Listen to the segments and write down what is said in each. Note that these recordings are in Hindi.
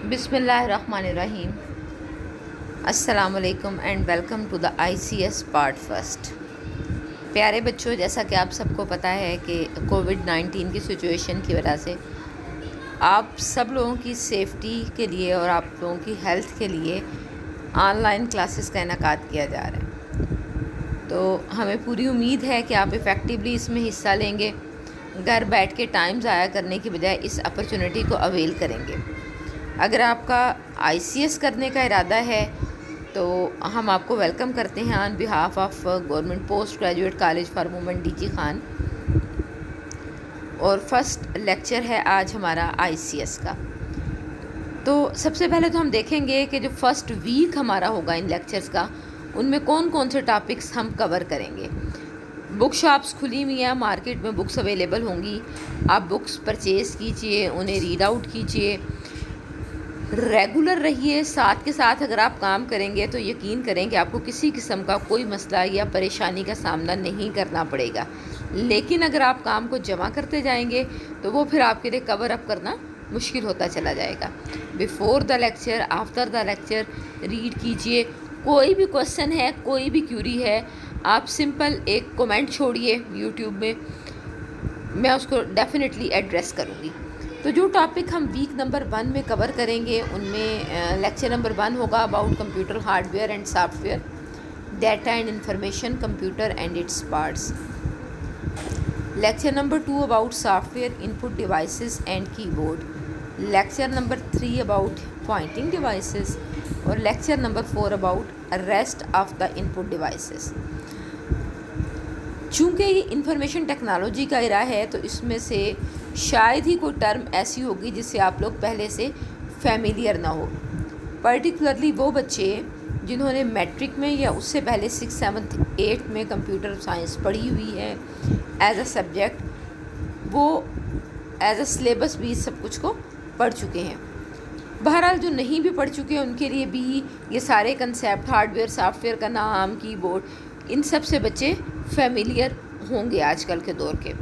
बिस्मिल्लाहिर्रहमानिर्रहीम। अस्सलामुअलैकुम and welcome to the ICS part first. प्यारे बच्चों, जैसा कि आप सबको पता है कि कोविड-19 की सिचुएशन की वजह से आप सब लोगों की सेफ्टी के लिए और आप लोगों की हेल्थ के लिए ऑनलाइन क्लासेस का इनेकाद किया जा रहा है। तो हमें पूरी उम्मीद है कि आप इफ़ेक्टिवली इसमें हिस्सा लेंगे, घर बैठ के टाइम ज़ाया करने की बजाय इस अपॉर्चुनिटी को अवेल करेंगे। अगर आपका ICS करने का इरादा है तो हम आपको वेलकम करते हैं on behalf of government post graduate college for women DG Khan. और फर्स्ट लेक्चर है आज हमारा ICS का। तो सबसे पहले तो हम देखेंगे कि जो फर्स्ट वीक हमारा होगा इन लेक्चर्स का, उनमें कौन कौन से टॉपिक्स हम कवर करेंगे। बुक शॉप्स खुली हुई हैं, मार्केट में बुक्स अवेलेबल होंगी। आप बुक्स परचेज़ कीजिए, उन्हें रीड आउट कीजिए, रेगुलर रहिए। साथ के साथ अगर आप काम करेंगे तो यकीन करें कि आपको किसी किस्म का कोई मसला या परेशानी का सामना नहीं करना पड़ेगा। लेकिन अगर आप काम को जमा करते जाएंगे तो वो फिर आपके लिए कवर अप करना मुश्किल होता चला जाएगा। Before the lecture, after the lecture read कीजिए। कोई भी क्वेश्चन है, कोई भी क्यूरी है, आप सिंपल एक कमेंट छोड़िए यूट्यूब में, मैं उसको डेफिनेटली एड्रेस करूँगी। तो जो टॉपिक हम वीक नंबर 1 में कवर करेंगे उनमें लेक्चर नंबर 1 होगा about computer hardware and software, data and information, computer and its parts. Lecture number 2 about software input devices and keyboard. Lecture number 3 about pointing devices और lecture number 4 about rest of the input devices. चूँकि ये इंफॉर्मेशन टेक्नोलॉजी का एरा है तो इसमें से शायद ही कोई टर्म ऐसी होगी जिससे आप लोग पहले से फैमिलियर ना हो। पर्टिकुलरली वो बच्चे जिन्होंने मैट्रिक में या उससे पहले 6, 7, 8 में कंप्यूटर साइंस पढ़ी हुई है एज अ सब्जेक्ट, वो एज अ सिलेबस भी सब कुछ को पढ़ चुके हैं। बहरहाल जो नहीं भी पढ़ चुके हैं उनके लिए भी ये सारे कंसेप्ट, हार्डवेयर सॉफ्टवेयर का नाम, कीबोर्ड, इन सब से बच्चे फेमिलियर होंगे आजकल के दौर के।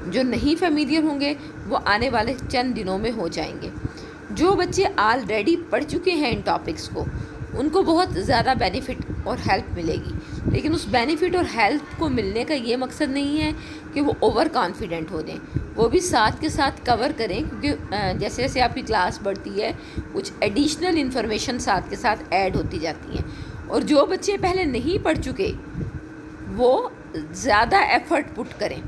जो नहीं फेमिलियर होंगे वो आने वाले चंद दिनों में हो जाएंगे। जो बच्चे ऑलरेडी पढ़ चुके हैं इन टॉपिक्स को, उनको बहुत ज़्यादा बेनिफिट और हेल्प मिलेगी। लेकिन उस बेनिफिट और हेल्प को मिलने का ये मकसद नहीं है कि वो ओवर कॉन्फिडेंट हो जाएं, वो भी साथ के साथ कवर करें, क्योंकि जैसे जैसे आपकी क्लास बढ़ती है कुछ एडिशनल इन्फॉर्मेशन साथ के साथ ऐड होती जाती हैं। और जो बच्चे पहले नहीं पढ़ चुके वो ज़्यादा एफ़र्ट पुट करें।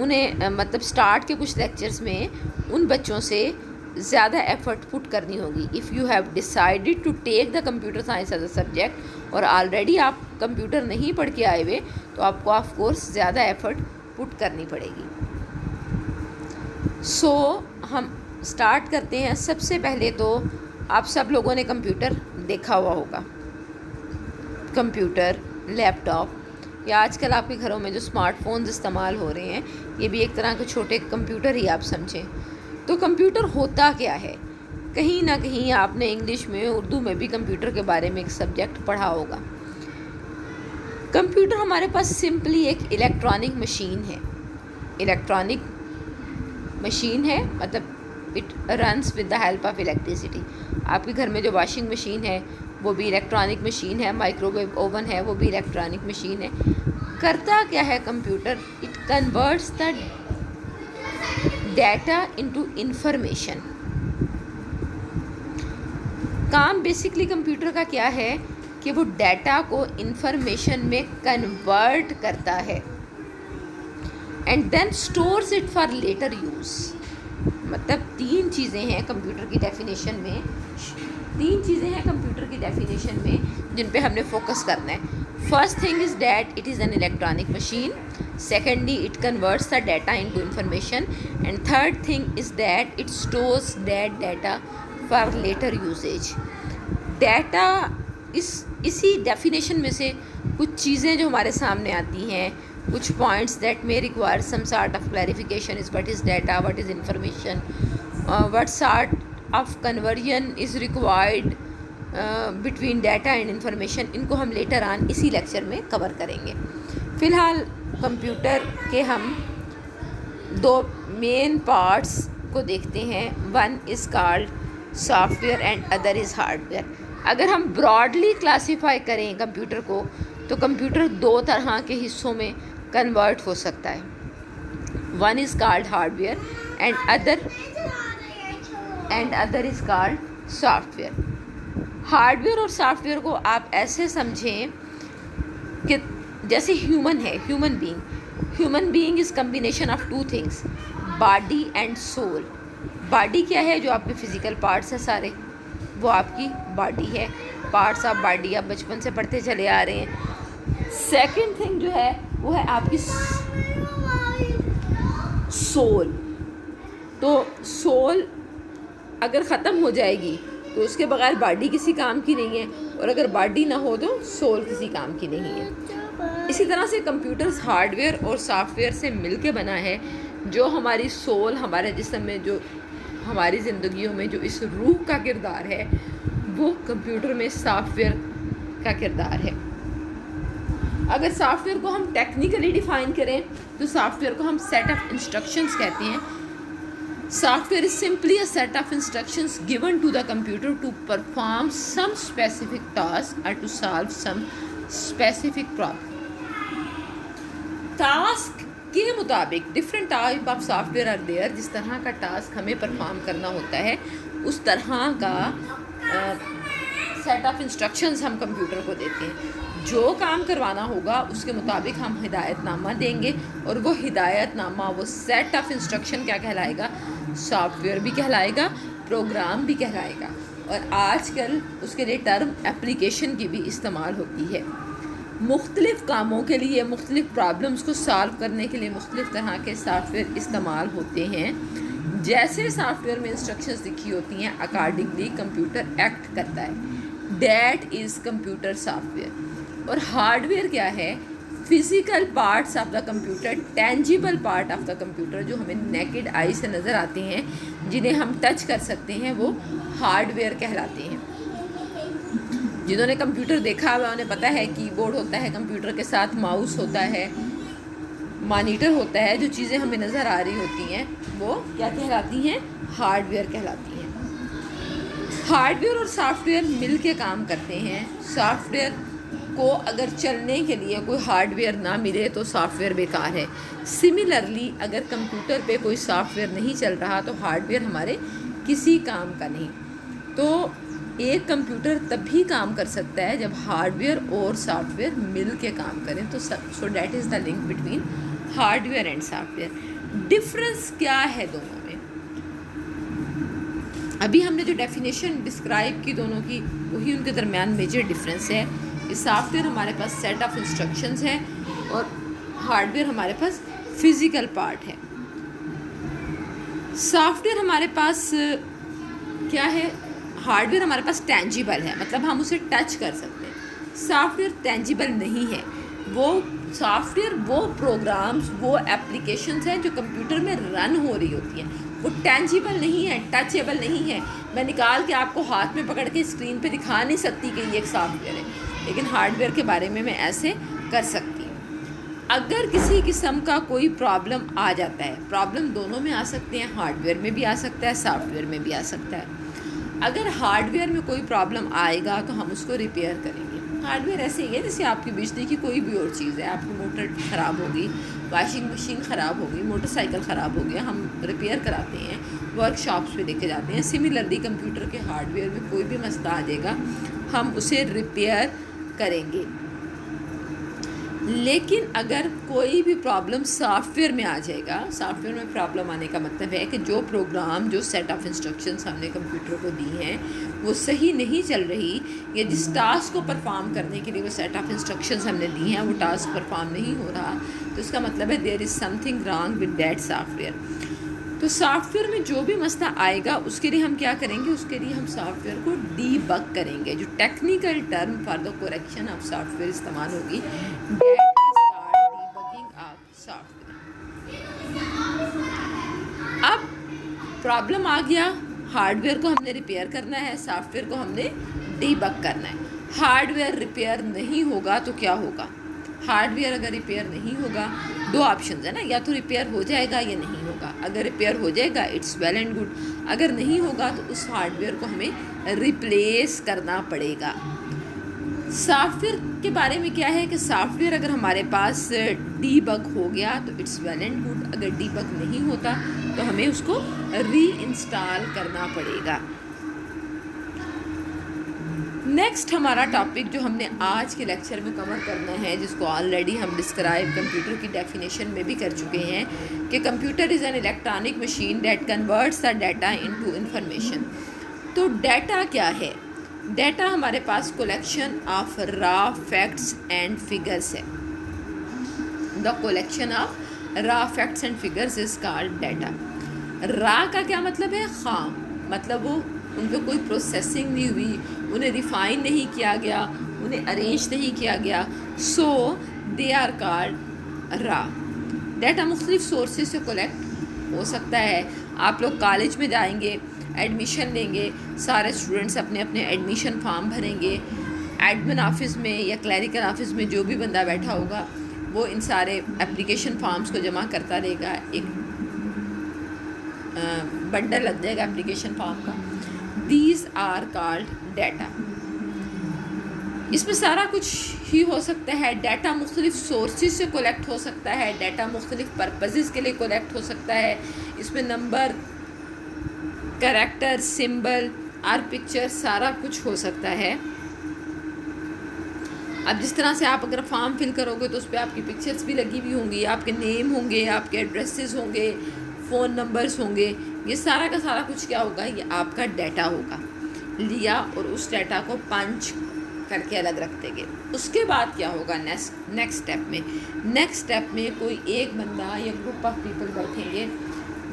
उन्हें मतलब स्टार्ट के कुछ लेक्चर्स में उन बच्चों से ज़्यादा एफ़र्ट पुट करनी होगी। If you have decided to take the computer science as a subject और ऑलरेडी आप कंप्यूटर नहीं पढ़ के आए हुए, तो आपको ऑफ कोर्स ज़्यादा एफ़र्ट पुट करनी पड़ेगी। सो हम स्टार्ट करते हैं। सबसे पहले तो आप सब लोगों ने कंप्यूटर देखा हुआ होगा। कंप्यूटर, लैपटॉप या आजकल आपके घरों में जो स्मार्टफोन्स इस्तेमाल हो रहे हैं, ये भी एक तरह के छोटे कंप्यूटर ही आप समझें। तो कंप्यूटर होता क्या है? कहीं ना कहीं आपने इंग्लिश में, उर्दू में भी कंप्यूटर के बारे में एक सब्जेक्ट पढ़ा होगा। कंप्यूटर हमारे पास सिंपली एक इलेक्ट्रॉनिक मशीन है। इलेक्ट्रॉनिक मशीन है मतलब it runs with the help of electricity. आपके घर में जो वॉशिंग मशीन है वो भी इलेक्ट्रॉनिक मशीन है, माइक्रोवेव ओवन है वो भी इलेक्ट्रॉनिक मशीन है। करता क्या है computer? It converts the data into information. काम बेसिकली कंप्यूटर का क्या है कि वो डाटा को इंफॉर्मेशन में कन्वर्ट करता है and then stores it for later use. मतलब तीन चीज़ें हैं कंप्यूटर की डेफिनेशन में, जिन पे हमने फोकस करना है। First thing is that it is an electronic machine, secondly it converts the data into information and third thing is that it stores that data for later uses. Data इसी डेफिनेशन में से कुछ चीज़ें जो हमारे सामने आती हैं, कुछ points that may require some sort of clarification is what is data, what is information, what sort of conversion is required between data and information. इनको हम लेटर ऑन इसी लेक्चर में कवर करेंगे। फ़िलहाल कंप्यूटर के हम दो मेन पार्ट्स को देखते हैं। One is called software and other is hardware. अगर हम ब्रॉडली क्लासीफाई करें कंप्यूटर को, तो कंप्यूटर दो तरह के हिस्सों में कन्वर्ट हो सकता है। One is called hardware and other is called software. Hardware और सॉफ्टवेयर को आप ऐसे समझें कि जैसे ह्यूमन है, human being is combination of two things, body and soul. Body क्या है? जो आपके फिज़िकल पार्ट्स हैं सारे, वो आपकी बॉडी है, पार्ट्स ऑफ बॉडी आप बचपन से पढ़ते चले आ रहे हैं। सेकंड थिंग जो है वो है आपकी सोल। तो सोल अगर ख़त्म हो जाएगी तो उसके बगैर बॉडी किसी काम की नहीं है, और अगर बॉडी ना हो तो सोल किसी काम की नहीं है। इसी तरह से कंप्यूटर्स हार्डवेयर और सॉफ्टवेयर से मिलके बना है। जो हमारी सोल, हमारे जिस्म में, जो हमारी ज़िंदगियों में जो इस रूह का किरदार है, वो कंप्यूटर में सॉफ्टवेयर का किरदार है। अगर सॉफ्टवेयर को हम टेक्निकली डिफ़ाइन करें तो सॉफ्टवेयर को हम सेट ऑफ इंस्ट्रक्शंस कहते हैं। Software is simply a set of instructions given to the computer to perform some specific task or to solve some specific problem. Task के मुताबिक different type of software are there। जिस तरह का टास्क हमें परफॉर्म करना होता है उस तरह का सेट ऑफ इंस्ट्रक्शंस हम कंप्यूटर को देते हैं। जो काम करवाना होगा उसके मुताबिक हम हिदायतनामा देंगे, और वो हिदायतनामा, वो सेट ऑफ इंस्ट्रक्शन क्या कहलाएगा? सॉफ्टवेयर भी कहलाएगा, प्रोग्राम भी कहलाएगा। और आजकल उसके लिए टर्म एप्लीकेशन की भी इस्तेमाल होती है। मुख्तलिफ़ कामों के लिए, मुख्तलिफ़ प्रॉब्लम्स को सॉल्व करने के लिए मुख्तलिफ़ तरह के सॉफ्टवेयर इस्तेमाल होते हैं। जैसे सॉफ्टवेयर में इंस्ट्रक्शंस लिखी होती हैं, अकॉर्डिंगली कंप्यूटर एक्ट करता है। That is computer software. और हार्डवेयर क्या है? Physical parts of the computer, tangible part of the computer, जो हमें नेकेड आई से नज़र आते हैं, जिन्हें हम टच कर सकते हैं, वो हार्डवेयर कहलाते हैं। जिन्होंने कंप्यूटर देखा हुआ उन्हें पता है कीबोर्ड होता है, कंप्यूटर के साथ माउस होता है, मॉनिटर होता है, जो चीज़ें हमें नज़र आ रही होती हैं वो क्या कहलाती हैं? हार्डवेयर कहलाती हैं। हार्डवेयर और सॉफ्टवेयर मिल के काम करते हैं। सॉफ्टवेयर को अगर चलने के लिए कोई हार्डवेयर ना मिले तो सॉफ्टवेयर बेकार है। सिमिलरली अगर कंप्यूटर पे कोई सॉफ्टवेयर नहीं चल रहा तो हार्डवेयर हमारे किसी काम का नहीं। तो एक कंप्यूटर तभी काम कर सकता है जब हार्डवेयर और सॉफ्टवेयर मिल के काम करें। तो so that is the link between hardware and software. Difference क्या है दोनों में? अभी हमने जो डेफिनेशन डिस्क्राइब की दोनों की, वही उनके दरमियान मेजर डिफरेंस है। कि सॉफ्टवेयर हमारे पास सेट ऑफ इंस्ट्रक्शंस है और हार्डवेयर हमारे पास फिज़िकल पार्ट है। सॉफ्टवेयर हमारे पास क्या है? हार्डवेयर हमारे पास टेंजिबल है, मतलब हम उसे टच कर सकते हैं। सॉफ्टवेयर टेंजिबल नहीं है। वो सॉफ्टवेयर वो प्रोग्राम्स, वो एप्लीकेशंस हैं जो कंप्यूटर में रन हो रही होती हैं। वो टेंजिबल नहीं है, टचेबल नहीं है। मैं निकाल के आपको हाथ में पकड़ के स्क्रीन पे दिखा नहीं सकती कि ये एक सॉफ्टवेयर है, लेकिन हार्डवेयर के बारे में मैं ऐसे कर सकती हूँ। अगर किसी किस्म का कोई प्रॉब्लम आ जाता है, प्रॉब्लम दोनों में आ सकते हैं, हार्डवेयर में भी आ सकता है, सॉफ्टवेयर में भी आ सकता है। अगर हार्डवेयर में कोई प्रॉब्लम आएगा तो हम उसको रिपेयर करेंगे। हार्डवेयर ऐसे ही है जैसे आपकी बिजली की कोई भी और चीज़ है। आपकी मोटर ख़राब होगी, वॉशिंग मशीन ख़राब होगी, मोटरसाइकिल ख़राब हो गया, हम रिपेयर कराते हैं, वर्कशॉप्स पे लेके जाते हैं। सिमिलरली कंप्यूटर के हार्डवेयर में कोई भी मसला आ जाएगा, हम उसे रिपेयर करेंगे। लेकिन अगर कोई भी प्रॉब्लम सॉफ्टवेयर में आ जाएगा, सॉफ्टवेयर में प्रॉब्लम आने का मतलब है कि जो प्रोग्राम, जो सेट ऑफ इंस्ट्रक्शंस हमने कंप्यूटर को दी हैं वो सही नहीं चल रही, या जिस टास्क को परफॉर्म करने के लिए वो सेट ऑफ इंस्ट्रक्शंस हमने दी हैं वो टास्क परफॉर्म नहीं हो रहा, तो इसका मतलब है there is something wrong with that software. तो सॉफ्टवेयर में जो भी मसला आएगा उसके लिए हम क्या करेंगे? उसके लिए हम सॉफ्टवेयर को डीबग करेंगे। जो technical term for the correction of software इस्तेमाल होगी, that is called debugging of software. अब प्रॉब्लम आ गया, हार्डवेयर को हमने रिपेयर करना है, सॉफ्टवेयर को हमने डीबग करना है। हार्डवेयर रिपेयर नहीं होगा तो क्या होगा? हार्डवेयर अगर रिपेयर नहीं होगा, दो ऑप्शन है ना, या तो रिपेयर हो जाएगा या नहीं होगा। अगर रिपेयर हो जाएगा इट्स वेल एंड गुड, अगर नहीं होगा तो उस हार्डवेयर को हमें रिप्लेस करना पड़ेगा। सॉफ्टवेयर के बारे में क्या है कि सॉफ्टवेयर अगर हमारे पास डीबग हो गया तो इट्स वेल एंड गुड, अगर डीबग नहीं होता तो हमें उसको री इंस्टॉल करना पड़ेगा। नेक्स्ट हमारा टॉपिक जो हमने आज के लेक्चर में कवर करना है, जिसको ऑलरेडी हम डिस्क्राइब कंप्यूटर की डेफिनेशन में भी कर चुके हैं कि computer is an electronic machine that converts the data into information. तो डाटा क्या है? डाटा हमारे पास collection of raw facts and figures है। The collection of raw facts and figures is called data. Raw का क्या मतलब है? खाम, मतलब वो उन पर कोई प्रोसेसिंग नहीं हुई, उन्हें रिफ़ाइन नहीं किया गया, उन्हें अरेंज नहीं किया गया, so they are called raw. Data मुख्तलिफ सोर्सेज से कलेक्ट हो सकता है। आप लोग कॉलेज में जाएंगे, एडमिशन लेंगे, सारे स्टूडेंट्स अपने अपने एडमिशन फॉर्म भरेंगे। एडमिन ऑफिस में या क्लरिकल ऑफिस में जो भी बंदा बैठा होगा वो इन सारे एप्लीकेशन फॉर्म्स को जमा करता रहेगा। एक बंडल लग जाएगा एप्लीकेशन फॉर्म का। These are called data. इसमें सारा कुछ ही हो सकता है। डाटा मुख्तलिफ सोर्सेज से कलेक्ट हो सकता है, डाटा मुख्तलिफ पर्पसेस के लिए कलेक्ट हो सकता है। इसमें नंबर, कैरेक्टर, सिंबल और पिक्चर सारा कुछ हो सकता है। अब जिस तरह से आप अगर फॉर्म फिल करोगे तो उस पर आपकी पिक्चर्स भी लगी हुई होंगी, आपके नेम होंगे, आपके एड्रेसेस होंगे, फ़ोन नंबर्स होंगे। ये सारा का सारा कुछ क्या होगा? ये आपका डाटा होगा। लिया और उस डाटा को पंच करके अलग रख देंगे। उसके बाद क्या होगा? नेक्स्ट स्टेप में कोई एक बंदा या ग्रुप ऑफ पीपल बैठेंगे,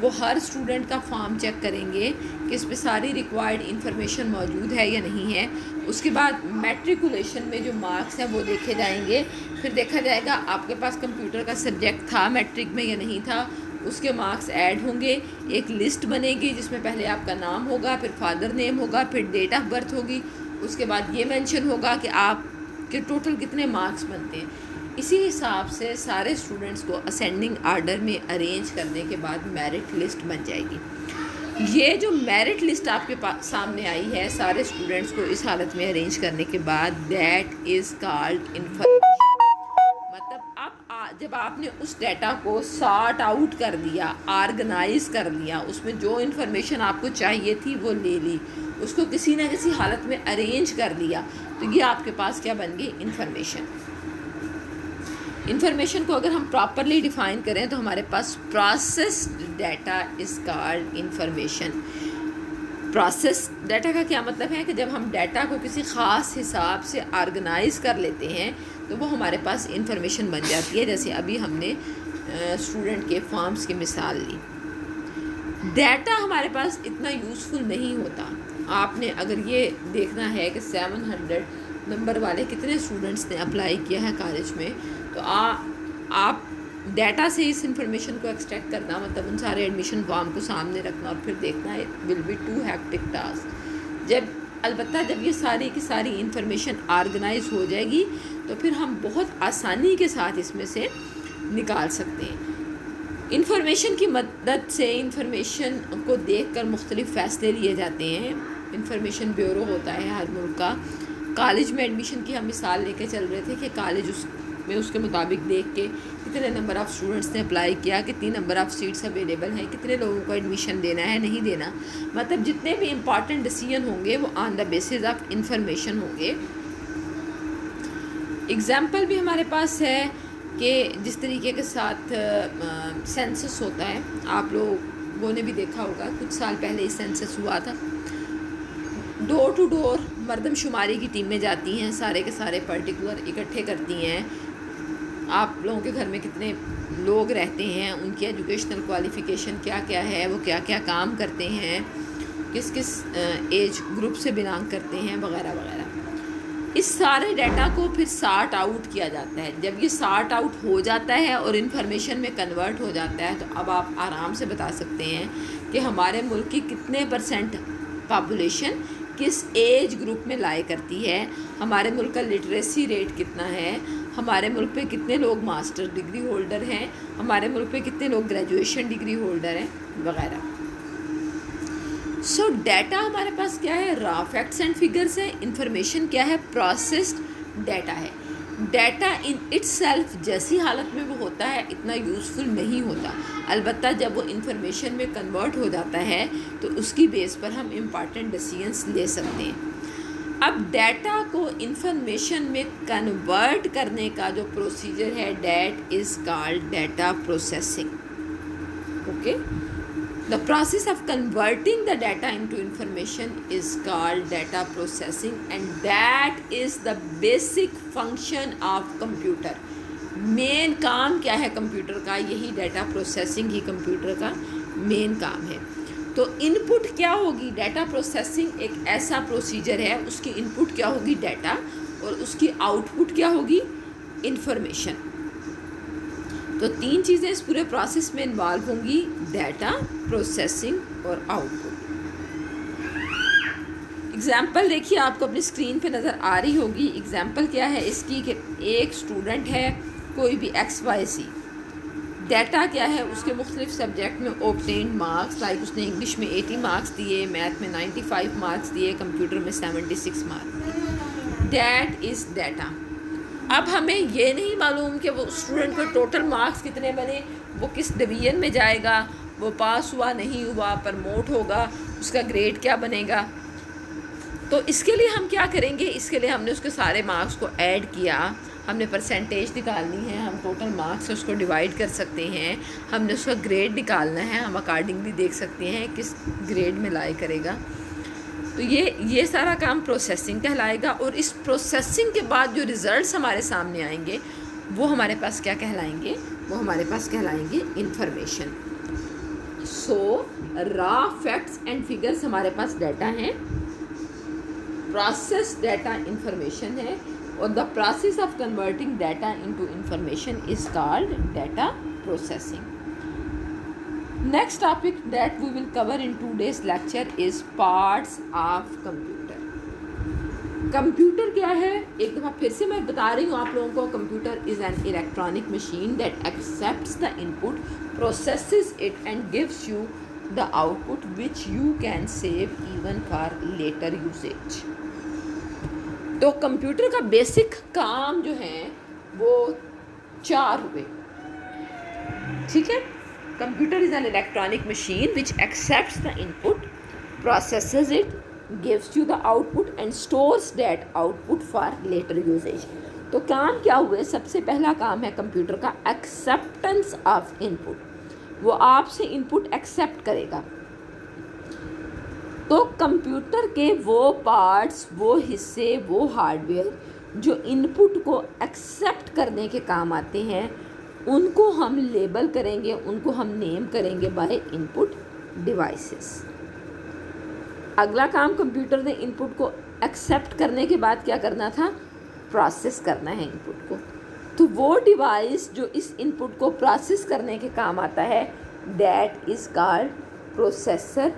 वो हर स्टूडेंट का फॉर्म चेक करेंगे कि इस पर सारी रिक्वायर्ड इन्फॉर्मेशन मौजूद है या नहीं है। उसके बाद मैट्रिकुलेशन में जो मार्क्स हैं वो देखे जाएंगे। फिर देखा जाएगा आपके पास कंप्यूटर का सब्जेक्ट था मैट्रिक में या नहीं था, उसके मार्क्स ऐड होंगे। एक लिस्ट बनेगी जिसमें पहले आपका नाम होगा, फिर फादर नेम होगा, फिर डेट ऑफ बर्थ होगी। उसके बाद ये मेंशन होगा कि आपके टोटल कितने मार्क्स बनते हैं। इसी हिसाब से सारे स्टूडेंट्स को असेंडिंग आर्डर में अरेंज करने के बाद मेरिट लिस्ट बन जाएगी। ये जो मेरिट लिस्ट आपके पास सामने आई है सारे स्टूडेंट्स को इस हालत में अरेंज करने के बाद, दैट इज़ कॉल्ड इन्फॉर्मेशन। जब आपने उस डाटा को सॉर्ट आउट कर दिया, ऑर्गेनाइज कर लिया, उसमें जो इन्फॉर्मेशन आपको चाहिए थी वो ले ली, उसको किसी न किसी हालत में अरेंज कर लिया, तो ये आपके पास क्या बन गई? इन्फॉर्मेशन। इन्फॉर्मेशन को अगर हम प्रॉपरली डिफ़ाइन करें तो हमारे पास processed data is called information. Process data का क्या मतलब है कि जब हम डाटा को किसी ख़ास हिसाब से ऑर्गेनाइज कर लेते हैं तो वो हमारे पास इन्फॉर्मेशन बन जाती है। जैसे अभी हमने स्टूडेंट के फॉर्म्स की मिसाल ली। डाटा हमारे पास इतना यूज़फुल नहीं होता। आपने अगर ये देखना है कि 700 नंबर वाले कितने स्टूडेंट्स ने अप्लाई किया है कॉलेज में, तो आप डाटा से इस इंफॉर्मेशन को एक्सट्रैक्ट करना, मतलब उन सारे एडमिशन फॉर्म को सामने रखना और फिर देखना, it will be too hectic task. अलबत्ता जब ये सारी की सारी इंफॉर्मेशन ऑर्गेनाइज हो जाएगी तो फिर हम बहुत आसानी के साथ इसमें से निकाल सकते हैं। इंफॉर्मेशन की मदद से इंफॉर्मेशन को देखकर मुख्तलिफ फ़ैसले लिए जाते हैं। इंफॉर्मेशन ब्यूरो होता है हर मुल्क का। कॉलेज में एडमिशन की हम मिसाल लेके चल रहे थे कि कॉलेज उसके मुताबिक देख के कितने नंबर ऑफ़ स्टूडेंट्स ने अप्लाई किया, कितनी नंबर ऑफ़ सीट्स अवेलेबल हैं, कितने लोगों को एडमिशन देना है नहीं देना, मतलब जितने भी इम्पॉर्टेंट डिसीजन होंगे वो on the basis of information होंगे। एग्ज़ाम्पल भी हमारे पास है कि जिस तरीके के साथ सेंसस होता है, आप लोगों ने भी देखा होगा कुछ साल पहले इस सेंसस हुआ था। डोर टू डोर मरदमशुमारी की टीमें जाती हैं, सारे के सारे पर्टिकुलर इकट्ठे करती हैं आप लोगों के घर में कितने लोग रहते हैं, उनकी एजुकेशनल क्वालिफ़िकेशन क्या क्या है, वो क्या क्या काम करते हैं, किस किस एज ग्रुप से बिलोंग करते हैं, वगैरह वगैरह। इस सारे डाटा को फिर सॉर्ट आउट किया जाता है। जब ये सॉर्ट आउट हो जाता है और इन्फॉर्मेशन में कन्वर्ट हो जाता है तो अब आप आराम से बता सकते हैं कि हमारे मुल्क की कितने % पॉपुलेशन किस एज ग्रुप में लाई करती है, हमारे मुल्क का लिटरेसी रेट कितना है, हमारे मुल्क पे कितने लोग मास्टर डिग्री होल्डर हैं, हमारे मुल्क पे कितने लोग ग्रेजुएशन डिग्री होल्डर हैं, वगैरह। सो डाटा हमारे पास क्या है, रॉ फैक्ट्स एंड फिगर्स है। इंफॉर्मेशन क्या है, प्रोसेस्ड डाटा है। डाटा इन इटसेल्फ जैसी हालत में वो होता है इतना यूज़फुल नहीं होता, अलबत्ता जब वो इंफॉर्मेशन में कन्वर्ट हो जाता है तो उसकी बेस पर हम इम्पॉर्टेंट डिसीजंस ले सकते हैं। अब डाटा को इंफॉर्मेशन में कन्वर्ट करने का जो प्रोसीजर है, that is called data processing. Okay, the process of converting the data into information is called data processing, and that is the basic function of computer. Main काम क्या है कंप्यूटर का, यही डाटा प्रोसेसिंग ही कंप्यूटर का मेन काम है। तो इनपुट क्या होगी, डाटा प्रोसेसिंग एक ऐसा प्रोसीजर है, उसकी इनपुट क्या होगी, डाटा, और उसकी आउटपुट क्या होगी, इंफॉर्मेशन। तो 3 चीज़ें इस पूरे प्रोसेस में इन्वॉल्व होंगी, डाटा, प्रोसेसिंग और आउटपुट। एग्जाम्पल देखिए, आपको अपनी स्क्रीन पे नज़र आ रही होगी। एग्जाम्पल क्या है इसकी कि एक स्टूडेंट है, कोई भी XYZ, डाटा क्या है, उसके मुख्तलिफ सब्जेक्ट में ऑब्टेन्ड मार्क्स, लाइक उसने इंग्लिश में 80 मार्क्स दिए, मैथ में 95 मार्क्स दिए, कंप्यूटर में 76 मार्क्स। That is data. अब हमें ये नहीं मालूम कि वो स्टूडेंट को टोटल मार्क्स कितने बने, वो किस डिवीज़न में जाएगा, वो पास हुआ नहीं हुआ, प्रमोट होगा, उसका ग्रेड क्या बनेगा। तो इसके लिए हम क्या करेंगे, इसके लिए हमने उसके सारे मार्क्स को ऐड किया, हमने परसेंटेज निकालनी है, हम टोटल मार्क्स से उसको डिवाइड कर सकते हैं, हमने उसका ग्रेड निकालना है, हम अकॉर्डिंगली देख सकते हैं किस ग्रेड में लाई करेगा। तो ये सारा काम प्रोसेसिंग कहलाएगा। और इस प्रोसेसिंग के बाद जो रिज़ल्ट्स हमारे सामने आएंगे वो हमारे पास क्या कहलाएंगे, वो हमारे पास कहलाएंगे information. So raw facts and figures हमारे पास डाटा हैं, प्रोसेस डाटा इंफॉर्मेशन है, और the process of converting data into information is called data processing. Next topic that we will cover in today's lecture is parts of computer. Computer क्या है, एक दफ़ा फिर से मैं बता रही हूँ आप लोगों को, computer is an electronic machine that accepts the input, processes it and gives you the output which you can save even for later usage. तो कंप्यूटर का बेसिक काम जो है वो 4 हुए, ठीक है। Computer is an electronic machine which accepts the input, processes it, gives you the output and stores that output for later usage. तो काम क्या हुए, सबसे पहला काम है कंप्यूटर का एक्सेप्टेंस ऑफ इनपुट। वो आपसे इनपुट एक्सेप्ट करेगा। तो कंप्यूटर के वो पार्ट्स, वो हिस्से, वो हार्डवेयर जो इनपुट को एक्सेप्ट करने के काम आते हैं, उनको हम लेबल करेंगे, उनको हम नेम करेंगे बाय इनपुट डिवाइसेस। अगला काम कंप्यूटर ने इनपुट को एक्सेप्ट करने के बाद क्या करना था, प्रोसेस करना है इनपुट को। तो वो डिवाइस जो इस इनपुट को प्रोसेस करने के काम आता है, that is called processor,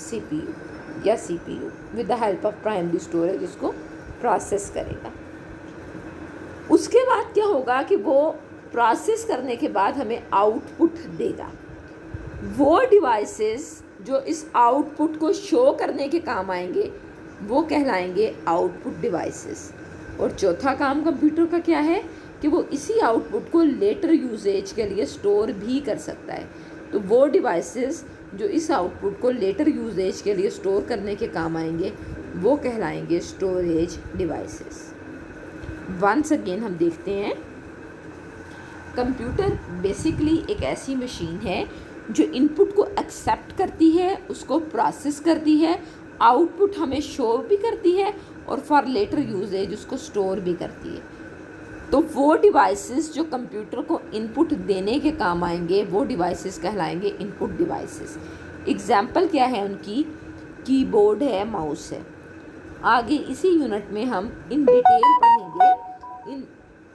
CPU या CPU with the help of primary storage इसको प्रोसेस करेगा। उसके बाद क्या होगा कि वो प्रोसेस करने के बाद हमें आउटपुट देगा। वो डिवाइसेस जो इस आउटपुट को शो करने के काम आएंगे वो कहलाएंगे आउटपुट डिवाइसेस। और चौथा काम कंप्यूटर का क्या है कि वो इसी आउटपुट को लेटर यूजेज के लिए स्टोर भी कर सकता है। तो वो डिवाइसेस जो इस आउटपुट को लेटर यूजेज के लिए स्टोर करने के काम आएंगे वो कहलाएंगे स्टोरेज डिवाइसेस। वंस अगेन हम देखते हैं, कंप्यूटर बेसिकली एक ऐसी मशीन है जो इनपुट को एक्सेप्ट करती है, उसको प्रोसेस करती है, आउटपुट हमें शो भी करती है और फॉर लेटर यूजेज उसको स्टोर भी करती है। तो वो डिवाइसेस जो कंप्यूटर को इनपुट देने के काम आएंगे वो डिवाइसेस कहलाएंगे इनपुट डिवाइसेस। एग्जाम्पल क्या है उनकी, कीबोर्ड है, माउस है। आगे इसी यूनिट में हम इन डिटेल पढ़ेंगे इन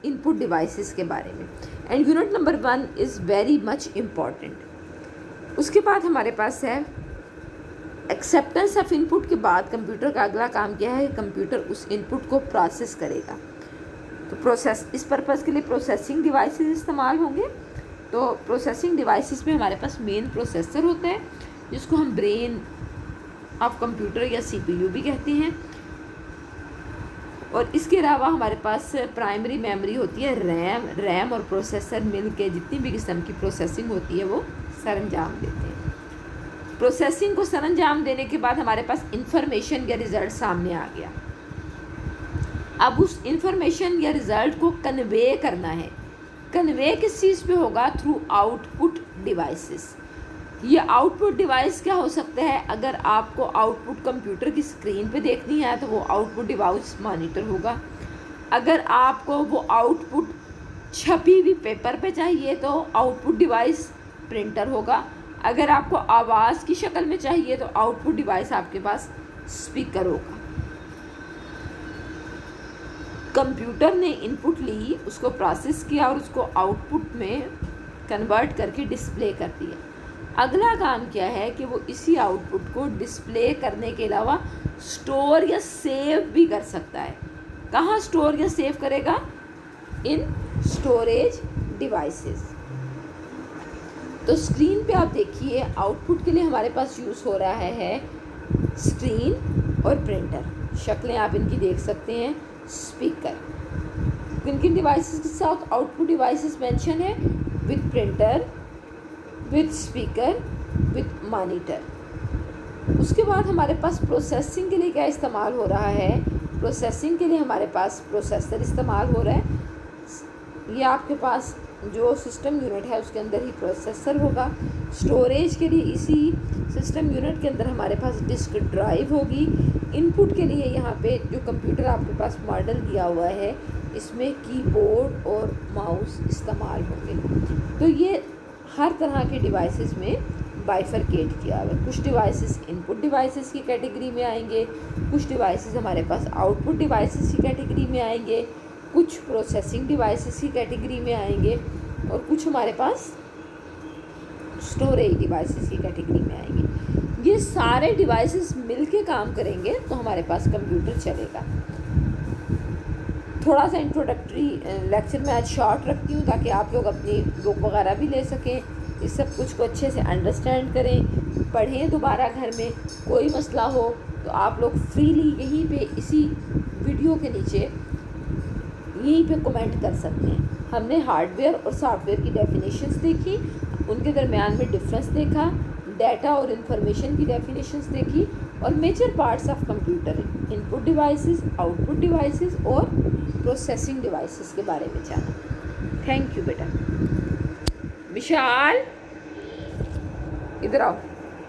इनपुट डिवाइसेस के बारे में। And unit number 1 is very much important. उसके बाद हमारे पास है एक्सेप्टेंस ऑफ इनपुट। के बाद कंप्यूटर का अगला काम क्या है, कंप्यूटर उस इनपुट को प्रोसेस करेगा। तो प्रोसेस, इस पर्पज़ के लिए प्रोसेसिंग डिवाइसेस इस्तेमाल होंगे। तो प्रोसेसिंग डिवाइसेस में हमारे पास मेन प्रोसेसर होता है जिसको हम ब्रेन ऑफ कंप्यूटर या CPU भी कहते हैं। और इसके अलावा हमारे पास प्राइमरी मेमोरी होती है रैम और प्रोसेसर मिल के जितनी भी किस्म की प्रोसेसिंग होती है वो सरंजाम देते हैं। प्रोसेसिंग को सरंजाम देने के बाद हमारे पास इंफॉर्मेशन या रिज़ल्ट सामने आ गया। अब उस इंफॉर्मेशन या रिज़ल्ट को कन्वे करना है। कन्वे किस चीज़ पे होगा? Through output devices. ये आउटपुट डिवाइस क्या हो सकता है? अगर आपको आउटपुट कंप्यूटर की स्क्रीन पे देखनी है तो वो आउटपुट डिवाइस मॉनिटर होगा। अगर आपको वो आउटपुट छपी हुई पेपर पे चाहिए तो आउटपुट डिवाइस प्रिंटर होगा। अगर आपको आवाज़ की शक्ल में चाहिए तो आउटपुट डिवाइस आपके पास स्पीकर होगा। कंप्यूटर ने इनपुट ली, उसको प्रोसेस किया और उसको आउटपुट में कन्वर्ट करके डिस्प्ले कर दिया। अगला काम क्या है कि वो इसी आउटपुट को डिस्प्ले करने के अलावा स्टोर या सेव भी कर सकता है। कहाँ स्टोर या सेव करेगा? इन स्टोरेज डिवाइसेस। तो स्क्रीन पे आप देखिए आउटपुट के लिए हमारे पास यूज़ हो रहा है स्क्रीन और प्रिंटर। शक्लें आप इनकी देख सकते हैं। स्पीकर, किन किन डिवाइसेस के साथ आउटपुट डिवाइसेस मेंशन है? With printer, with speaker, with monitor. उसके बाद हमारे पास प्रोसेसिंग के लिए क्या इस्तेमाल हो रहा है? प्रोसेसिंग के लिए हमारे पास प्रोसेसर इस्तेमाल हो रहा है। ये आपके पास जो सिस्टम यूनिट है उसके अंदर ही प्रोसेसर होगा। स्टोरेज के लिए इसी सिस्टम यूनिट के अंदर हमारे पास डिस्क ड्राइव होगी। इनपुट के लिए यहाँ पे जो कंप्यूटर आपके पास मॉडल दिया हुआ है इसमें कीबोर्ड और माउस इस्तेमाल होंगे। तो ये हर तरह के डिवाइसेस में बाइफरकेट किया हुआ है। कुछ डिवाइसेस इनपुट डिवाइसेस की कैटेगरी में आएंगे, कुछ डिवाइसेस हमारे पास आउटपुट डिवाइसेस की कैटेगरी में आएंगे, कुछ प्रोसेसिंग डिवाइसेस की कैटेगरी में आएंगे और कुछ हमारे पास स्टोरेज डिवाइसेस की कैटेगरी में आएंगे। ये सारे डिवाइसेस मिलके काम करेंगे तो हमारे पास कंप्यूटर चलेगा। थोड़ा सा इंट्रोडक्टरी लेक्चर में आज शॉर्ट रखती हूँ ताकि आप लोग अपनी बुक वगैरह भी ले सकें, इस सब कुछ को अच्छे से अंडरस्टैंड करें, पढ़ें दोबारा घर में। कोई मसला हो तो आप लोग फ्रीली यहीं पे इसी वीडियो के नीचे यहीं पे कमेंट कर सकते हैं। हमने हार्डवेयर और सॉफ्टवेयर की डेफिनेशंस देखी, उनके दरमियान में डिफरेंस देखा, डाटा और इंफॉर्मेशन की डेफिनेशंस देखी और major parts of computer, input devices, output devices और प्रोसेसिंग डिवाइसेस के बारे में जाना। थैंक यू बेटा। विशाल इधर आओ।